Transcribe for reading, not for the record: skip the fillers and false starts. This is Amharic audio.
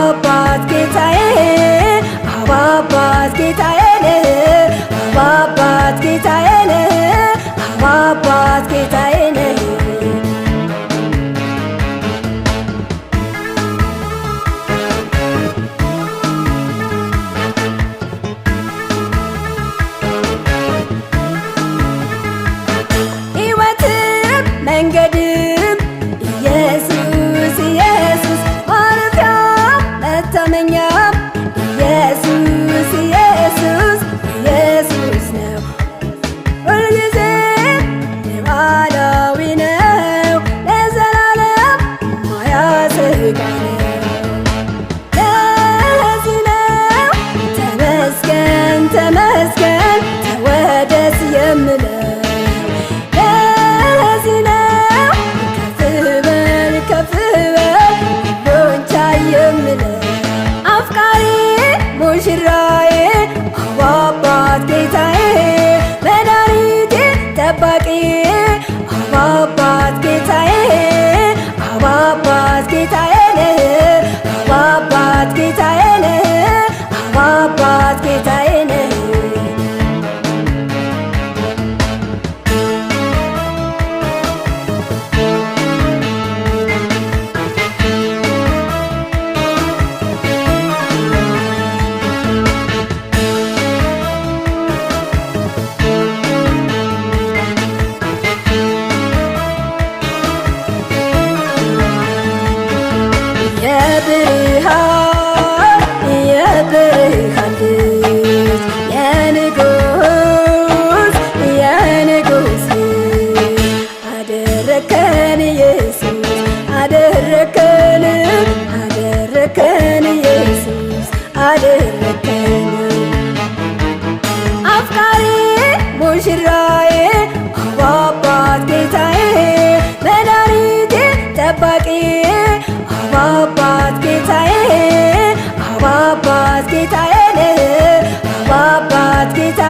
አባት ጌታዬ አባት ጌታዬ አባት ጌታዬ አባት ጌታዬ ሕይወትም መንገድም ኢየሱስ ኢየሱስ ማረፊያ መታመኛም ኢየሱስ ኢየሱስ ኢየሱስ ነው። ሁልጊዜም ሉዓላዊ ነው ለዘላለም ማያሰጋ ነው። ለዚህ ነው ተመስገን ተመስገን ተወደስ የምለው ሙሽራዬ አባት ጌታዬ መድኃኒቴ ጠባቂዬ አባት ጌታዬ አባት ጌታዬ አባት ጌታዬ አባት ጌታዬ የብርሃን ልጅ የንጉሥ አደረከን ኢየሱስ አደረከን ኢየሱስ አደረከን አፍቃሪ ሙሽራ